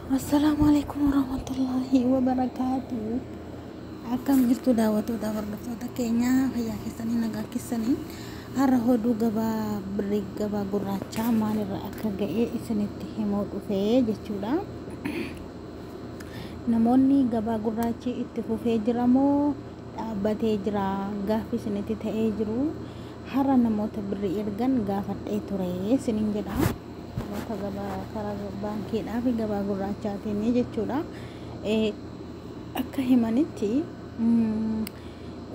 Assalamualaikum warahmatullahi wabarakatuh. Akkam jirtu daawwattoota hordoftoota keenya fayyaa keessanii nagaa keessanii har'a hoduu gabaa birrii gabaa gurraachaa maalirra akka ga'e isinitti himuu dhufee jechuudha. Namoonni gabaa gurraachi itti fufee jira moo dhaabbatee jira gaaffii isinitti ta'ee jiru. Har'a namoota birrii ergan gaafadhee ture isiniin jedha. Namoota gabaa karaa baankiidhaa fi gabaa gurraachaatiin jechuudha. Akka himanitti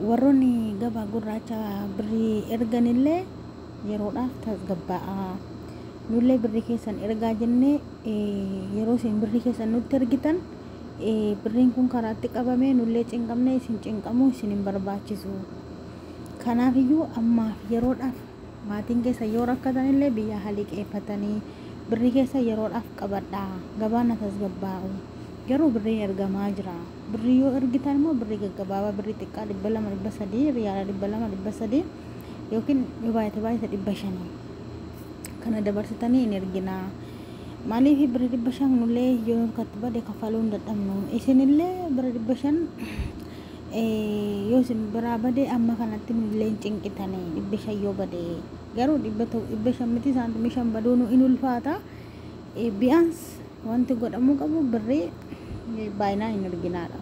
warroonni gabaa gurraacha birrii erganillee yeroodhaaf tasgabbaa'a. Nullee birrii keessan ergaa jennee yeroo isin birrii keessan nutti ergitan birriin kun karaatti qabamee nullee cinqamne isin cinqamuu isin hin barbaachisu. Kanaafiyyuu ammaaf yeroodhaaf maatiin keessa yoo rakkatanillee biyya haliqeeffatanii birrii keessa yeroodhaaf qabadhaa gabaan tasgabbaa'u. Garuu birriin ergamaa jira. Birrii yoo ergitan immoo birrii gaggabaabaa birrii xiqqaa 200 300 riyaala 200 300 yookiin yoo baay'ate 500 kana dabarsitanii hin ergina. Maaliif birrii 500 nullee yoo harkatti bade kafaluu hin dadhabnu. Isinillee birrii 500 yoo isin biraa bade amma kanatti nullee hin cinqitanii 500 yoo bade garuu 500 miti saantimii 5 baduun in ulfaata. Bi'aans wanti godhamuu qabu birrii baay'inaan hin erginaadha.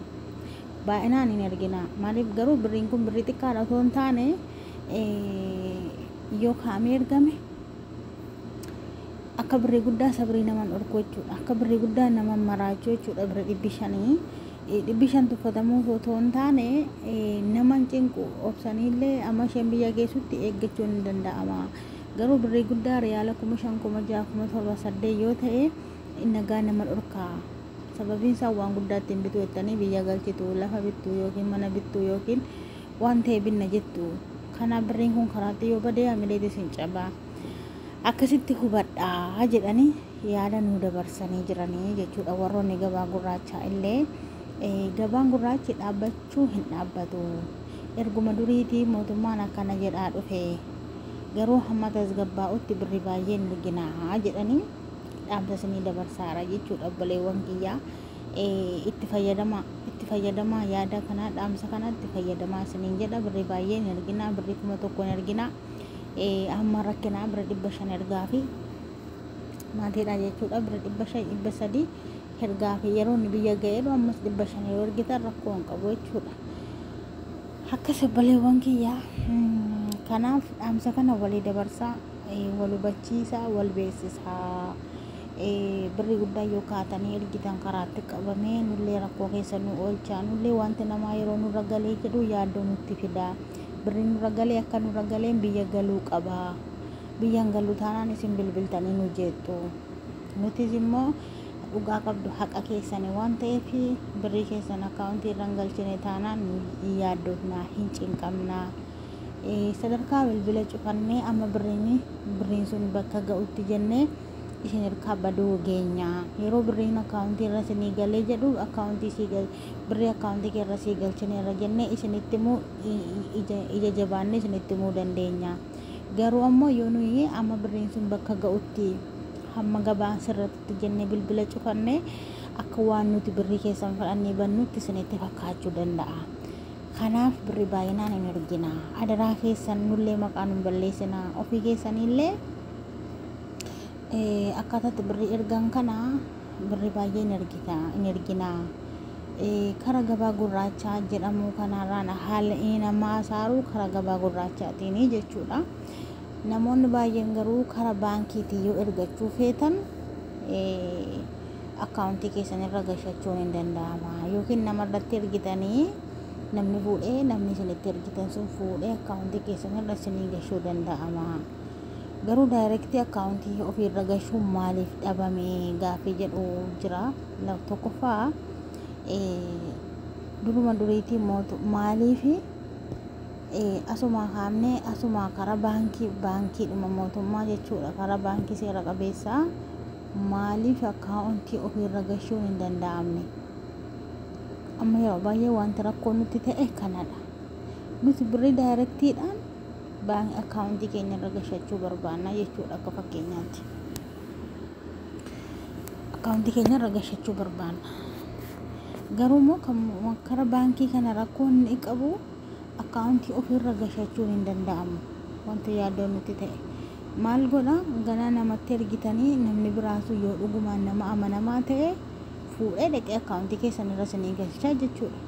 Baay'inaan hin erginaa. Maaliif garuu birriin kun birrii xiqqaadha osoo hin taane yoo kaa'amee ergame akka birrii guddaa sabrii naman dhorku jechuudha. Akka birrii guddaa naman maraachuu jechuudha. Birrii 500 tuffatamuu osoo hin taane naman cinqu obsaniillee amma shan biyya geessutti eeggachuun hin danda'ama. Garuu birrii guddaa riyaala 5,000 6,000 7,000 8 yoo ta'e nagaa nama dhorkaa. Sababiin isaa waan guddaa ittiin bituu jettanii biyya galchitu, lafa bittu yookiin mana bittu yookiin waan ta'e binna jettu. Kanaaf birriin kun karaatti yoo bade hamilee isin cabaa. Akkasitti hubadhaa jedhanii yaada nu dabarsanii jiranii jechuudha. Warroonni gabaa gurraachaa illee gabaan gurraachi dhaabbachuu hin dhaabbatu. Erguma duriitii mootummaan akkana jedhaa dhufe. Garuu hamma tasgabbaa'utti birrii baay'ee hin erginaa jedhanii dhaamsanii dabarsaara jechuudha. Obboleewwan kiyyaa itti fayyadamaa yaada kana dhaamsa kana itti fayyadamaa isiniin jedha. Birrii baay'ee hin erginaa, birrii 1,000 hin erginaa. Amma rakkinaa birrii 500 ergaa fi maatiidha jechuudha. Birrii 500 300 ergaa fi yeroo inni biyya ga'eeru ammas 500 yoo ergitan rakkoo hin qabu jechuudha. Akkas obboleewwan kiyyaa kanaaf dhaamsa kana walii dabarsaa, wal hubachiisaa, wal beeksisaa. Birrii guddaa yoo kaatanii ergitan karaatti qabamee nullee rakkoo keessa nu oolchaa. Nullee wanti namaa yeroo nurra galee jedhu yaaddoo nutti fidaa. Birrii nurra galee akka nurra galeen biyya galuu qaba. Biyyaan galuu taanaan isin bilbiltanii nu jettu. Nutis immoo dhugaa qabdu haqa keessanii waan ta'eef birrii keessan akkaawuntii irra galchine taanaan yaaddoofnaa hin cinqamnaa. Sadarkaa bilbila cufannee amma birriin sun bakka ga'utti jennee isin hirkaa baduu geenya. Yeroo birriin akkaawuntii irra isinii galee jedhu birrii akkaawuntii irra sii galchine irra jennee isinitti immoo ija jabaannee isinitti himuu dandeenya. Garuu ammoo yoo nuyi amma birriin sun bakka ga'utti hamma gabaan sirratti jennee bilbila cufannee akka waan nuti birrii keessan fudhannee bannutti isinitti fakkaachuu danda'a. Kanaaf birrii baay'inaan hin erginaa. Adaraa keessan nullee maqaan hin balleessinaa. Ofii keessanillee akkaataatti birrii ergan kana birrii baay'ee hin erginaa. Karaa gabaa gurraachaa jedhamu kanarraan haala namaa saaruu karaa gabaa gurraachaatiin jechuudha. Namoonni baay'een garuu karaa baankiitii yoo ergachuu feetan akkaawuntii keessan irra gashachuun hin danda'ama. Yookiin namarratti ergitanii namni fuudhee namni isinitti ergitan sun fuudhee akkaawuntii keessan irra isinii gashuu danda'ama. Garuu daayirektii akkaawuntii ofiirra gashuun maaliif dhabame gaaffii jedhu jira. Tokkoffaa duruma duriitii maaliif asuma kaamnee asuma karaa baankiidhuma mootummaa jechuudha. Karaa baankii seera qabeessaa maaliif akkaawuntii ofiirra gashuun hin danda'amne? Amma yeroo baay'ee wanti rakkoo nutti ta'e kanadha. Nuti birrii daayirektiidhaan akkaawuntii keenya irra gashachuu barbaanna jechuudha akka fakkeenyaatti. akkaawuntii keenya irra gashachuu barbaanna. Garuu immoo kan kara baankii kana rakkoon inni qabu akkaawuntii ofirra gashachuun hin danda'amu. Wanta yaadoon nuti ta'e maal godha ganaa namatti ergitanii namni biraasu yoo dhugumaan nama amanamaa ta'e fuudhee dhaqee akkaawuntii keessan irra isinii galchaa jechuudha.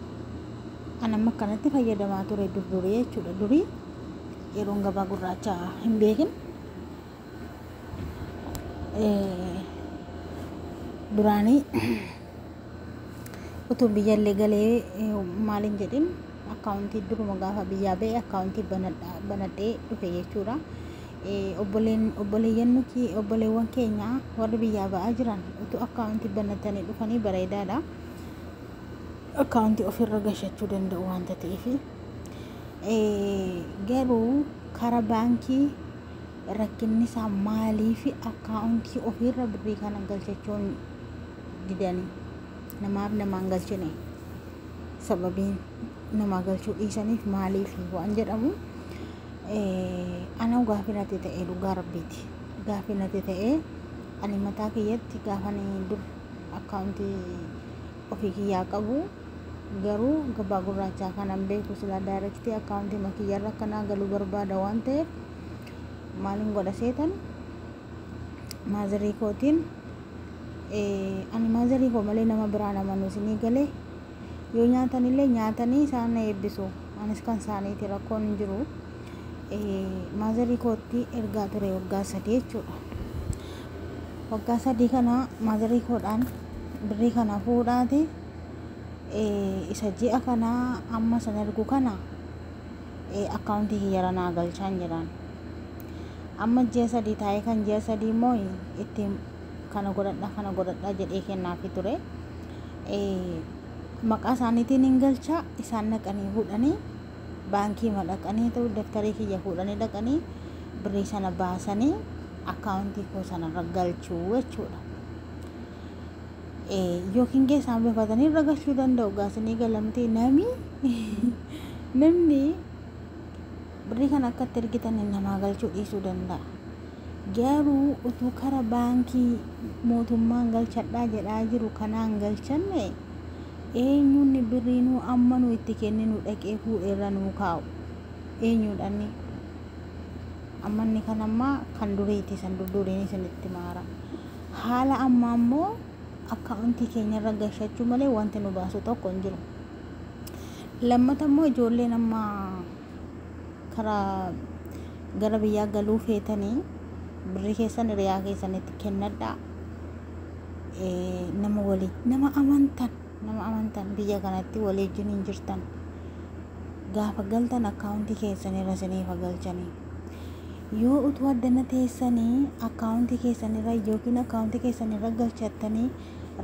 Ani amma kanatti fayyadamaa ture durii jechuudha. Durii yeroon gabaa gurraacha hin beekin duraanii utuu biyyallee galee maaliin jedhin akkaawuntii duruma gaafa biyyaa ba'e akkaawuntii banadhee dhufe jechuudha. Obboleewwan keenya warri biyyaa ba'aa jiran utuu akkaawuntii banatanii dhufanii bareedaadha. Akkaawuntii ofirra gashachuu danda'u wanta ta'eef garuu kara baankii rakkinni isaa maaliif akkaawuntii ofirra birrii kana galchachuun didanii namaan galchine sababiin namaa galchuu dhiisaniif maaliif waan jedhamu ana gaafinati ta'e dhugaa rabbiiti. Gaafinati ta'e ani mataa kiyyatti gaafanii dur akkaawuntii ofii kiyyaa qabu garuu gabaa gurraachaa kanan beeku sila daayirektii akkaawuntii makiyyarra kanaa galuu barbaada waan ta'eef maalin godha seetan maazarii kootiin ani maazarii koo malee nama biraa namannu isinii galee yoo nyaatanillee nyaatanii isaan eebbisu anis kan isaaniiti rakkoon hin jiru. Maazarii kootti ergaa ture waggaa 3 jechuudha. Waggaa 3 kana maazarii koodhaan birrii kana fuudhaati isa ji'a kana amma san ergu kana akkaawuntii kiyyarra naa galchaan jedhan. Amma ji'a 3 taa'ee kan ji'a 3 immoo itti kana godhadha jedhee kennaafi ture. Maqaa isaaniitiin hin galchaa isaan naqanii fuudhanii baankii madaqanii ta'u daftarii kiyya fuudhanii dhaqanii birrii sana baasanii akkaawuntii koo sanarra galchuu jechuudha. Yookiin isaan bifatanii irra galchuu danda'u gaasinii galamtee namni birrii kana akkatti ergitanii namaa galchuu dhiisuu danda'a. Garuu utuu kara baankii mootummaan galchadhaa jedhaa jiru kanaan galchanne eenyuun birriinuu amma nu itti kenninu dhaqee fuudheerra nuu kaa'u eenyuudhanni ammanni kanammaa kan duriiti san durduriin isinitti maara. Haala ammaa immoo akkaawuntii keenyarra gashachuu malee wanti nu baasu tokko hin jiru. Lammata immoo ijoolleen amma karaa gara biyyaa galuu feetanii birrii keessan hiriyaa keessanitti kennadhaa. Nama amantan biyya kanatti waliin hin jirtan gaafa galtan akkaawuntii keessanirra isiniif galchanii yoo utuu addana teessanii akkaawuntii keessanirra yookiin akkaawuntii keessanirra galchattanii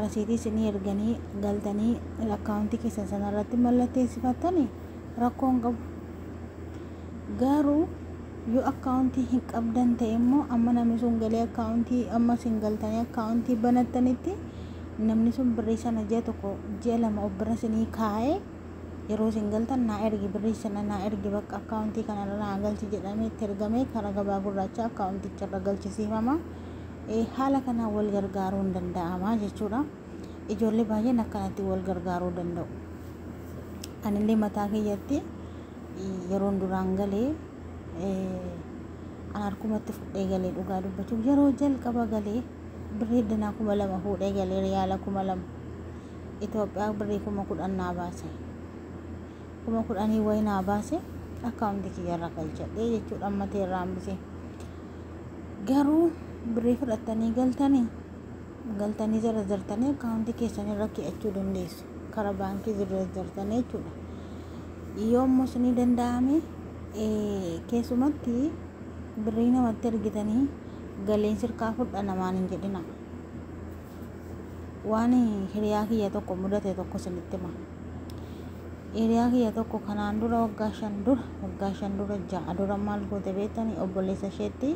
rasiitii isinii erganii galtanii akkaawuntii keessan sanarratti mallatteessifattanii rakkoon qabu. Garuu yoo akkaawuntii hin qabdan ta'e immoo amma namni sun galee akkaawuntii amma isin galtanii akkaawuntii banattanitti namni sun birrii sana ji'a 2 of bira isinii kaa'ee yeroo isin galtan naa ergi birrii sana naa ergi bakka akkaawuntii kanarra naa galchi jedhamee itti ergamee karaa gabaa gurraacha akkaawunticharra galchisiifama. Haala kanaan wal gargaaruu hin danda'ama jechuudha. Ijoollee baay'een akkanatti wal gargaaruu danda'u. Anillee mataa kiyyatti yeroon duraan galee an harkumatti fudhee galee dhugaa dubbachuuf yeroo jalqaba galee birrii danaa 2,000 fuudhee galee riyaala 2,000 Itoophiyaa birrii 10,000 naa baase 10,000 wayi naa baase akkaawuntii kiyyarra galchadhee jechuudha. Amma teerraa hambise garuu birrii fudhattanii galtanii zarartanii akkaawuntii keessanirra kee'achuu dandeessu karaa baankii zarartanii jechuudha. Yoo immoo isinii danda'ame keessumatti birrii namatti ergitanii galeen sirkaa fudha namaan hin jedhina. Waan hiriyaa kiyya tokko mudate tokko isinitti hima. Hiriyaa kiyya tokko kanaan dura waggaa 5 dura 6 dura maal goote beektanii obboleessa isheetti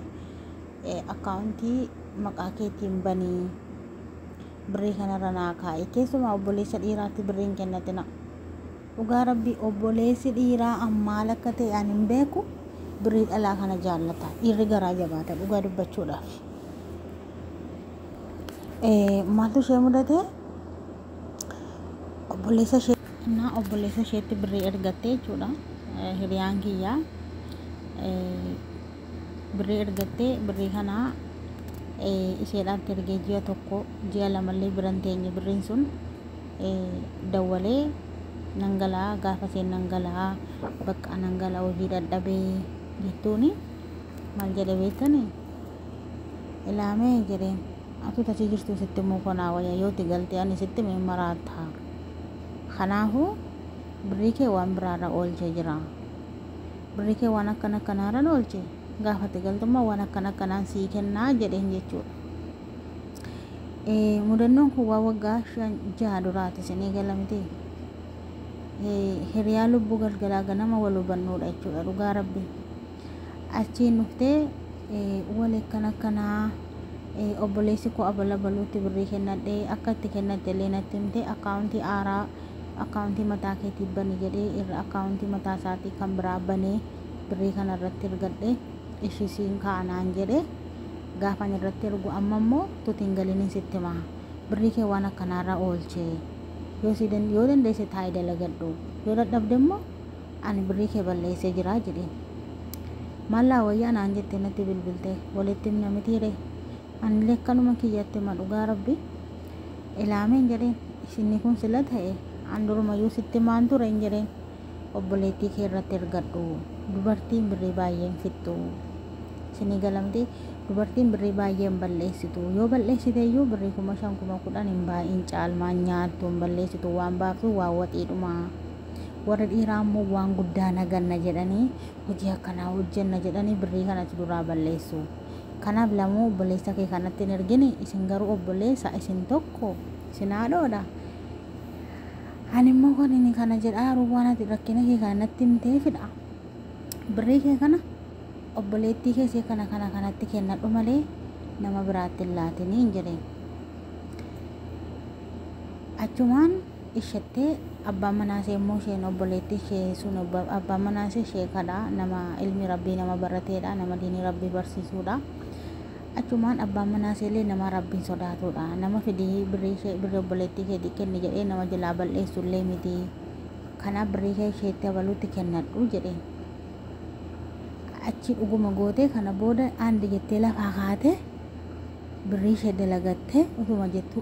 akkaawuntii maqaa keetiin banii birrii kanarra naa kaa'e. Keessumaa obboleessa dhiiraatti birrii hin kennatina. Dhugaa rabbii obboleessi dhiiraa ammaal akka ta'e ani hin beeku. Birrii dhalaa kana jaallata. Dhiirri garaa jabaata dhugaa dubbachuudhaaf. maaltu ishee mudate obboleessa isheetti birrii ergatte jechuudha. Hiriyaan kiyyaa birrii ergatte, birrii kana isheedhaatti ergee ji'a tokko ji'a lamallee biran teenye birriin sun dawwalee nangala'aa gaafa isheen nangala'aa bakka nangala'aa hojii dadhabee jettuuni maal jedhe beektanii ilaamee jedheen atu tachi jirtu sitti immoo konaa wayya yooti galtee ani sitti mee maraata kanaafuu birrii kee waan biraarra oolchee jira, birrii kee waan akkana kanaarra oolche gaafate galtummaa waan akkana kanaan sii kennaa jedheen jechuudha. Mudannoon kun waa waggaa 6 duraati isinii galamte. Hiriyaa lubbuu galgalaa ganama wal hubannoodha jechuudha dhugaa rabbi. Achiin dhuftee wal akkanaa obboleessi koo abala baluutti birrii kennadhee akka itti kennatte illee natti himte akkaawuntii aaraa akkaawuntii mataa keetii bani jedhee irra akkaawuntii mataa isaatii kan biraa banee birrii kana irratti ergadhe ishisiin kaanaan jedhe gaafa irratti ergu amma immoo tutiin galiin sitti himaa birrii kee waan akkanaarra oolche yoo dandeesse taa'ee dalagadhu yoo dadhabde immoo ani birrii kee balleessee jira jedheen mallaa wayyaa naan jettee natti bilbilte walitti himna mitiire anillee akkanuma kiyyatti hima dhugaa rabbi ilaameen jedheen isinni kun sila ta'e an durumayyuu sitti himaan ture hin jedheen obboleettii kee irratti ergadhu dubartiin birrii baay'een fixxu isinii galamte dubartiin birrii baay'een balleessitu yoo balleessiteeyyuu birrii 5,000 hin baay'in caalmaan nyaattu hin balleessitu waan baaftu waan waxiidhuma warra dhiiraa immoo waan guddaa naganna jedhanii hojii akkanaa hojjenna jedhanii birrii kanatti duraa balleessu. Kanaaf lamuu obboleessa kee kanatti hin ergine isin garuu obboleessa isin tokko isin haadhoodha. Ani immoo kan inni kana jedhaa waan ati rakkina kee kanatti himteefidha. Birrii kee kana obboleettii keessee kanatti kennadhu malee nama biraatti hin laatinii hin jedheen. Achumaan ishettee abbaan manaasee immoo isheen obboleettii ishee sun abbaan manaasee ishee kadhaa nama ilmi rabbii nama barateedha nama diinii rabbii barsiisuudha. Achumaan abbaan manaasee illee nama rabbiin sodaatudha nama fidii birrii obboleettii keetii kenni jedhee nama jalaa balleessu illee miti kanaaf birrii kee isheetti abaluutti kennadhu jedheen. Achi dhuguma gootee kana booda aandi jettee lafaa kaate birrii ishee dalagatte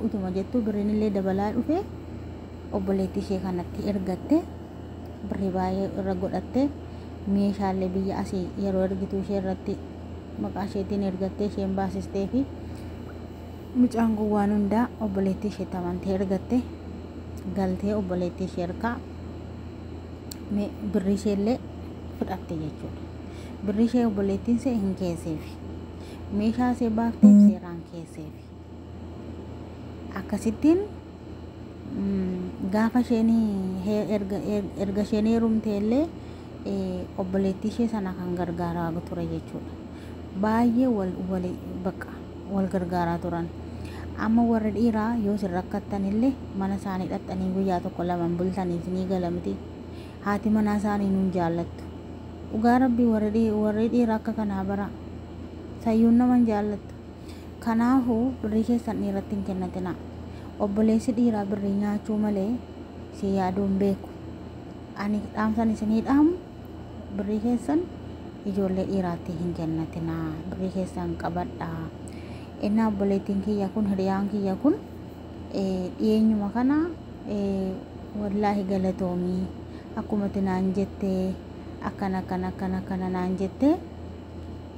utuma jettu birriin illee dabalaa dhufe obboleettii ishee kanatti ergatte birrii baay'ee irra godhatte meeshaalee biyya asii yeroo ergitu ishee irratti maqaa isheetiin ergattee isheen baasistee fi mucaan waan hundaa obboleettii isheetti amantee ergatte galtee obboleettii ishee harkaa birrii ishee illee fudhatte jechuudha. Birrii ishee obboleettiin ishee hin keesseefi meeshaa ishee baafteef seeraan keesseefi akkasittiin gaafa isheen erga isheen heerumte illee obboleettii ishee sana kan gargaaraa ture jechuudha. Baay'ee wal gargaaraa turan. Amma warri dhiiraa yoo isin rakkattan illee mana isaanii dhaxxanii guyyaa tokko lamaan bultanii isinii galamti. Haati manaa isaanii nuun jaallattu. Dhugaa rabbii warri dhiiraa akka kanaa bara sayyuun naman jaallattu. Kanaafuu birrii keessan dhiiratti hin kennatinaa. Obboleessi dhiiraa birrii nyaachuu malee si yaaduun beeku. Ani dhaamsan isinii dhaamu birrii keessan ijoollee dhiiraatti hin kennatinaa. Birrii keessan qabadhaa. Innaa obboleettiin kiyya kun hiriyaan kiyya kun dhiyeenyuma kana wallaahi galatoomii akkuma naan jettee akkana naan jettee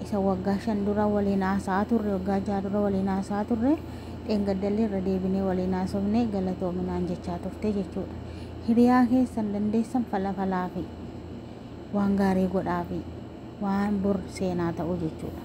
isa waggaa 5 dura waliin haasaa turre waggaa 6 dura waliin haasaa turre dheengaddallee irra deebinee waliin haasofne galatoominaan jechaa turte jechuudha. Hiriyaa keessan dandeessan falafalaafi waan gaarii godhaafi waan bor seenaa ta'u jechuudha.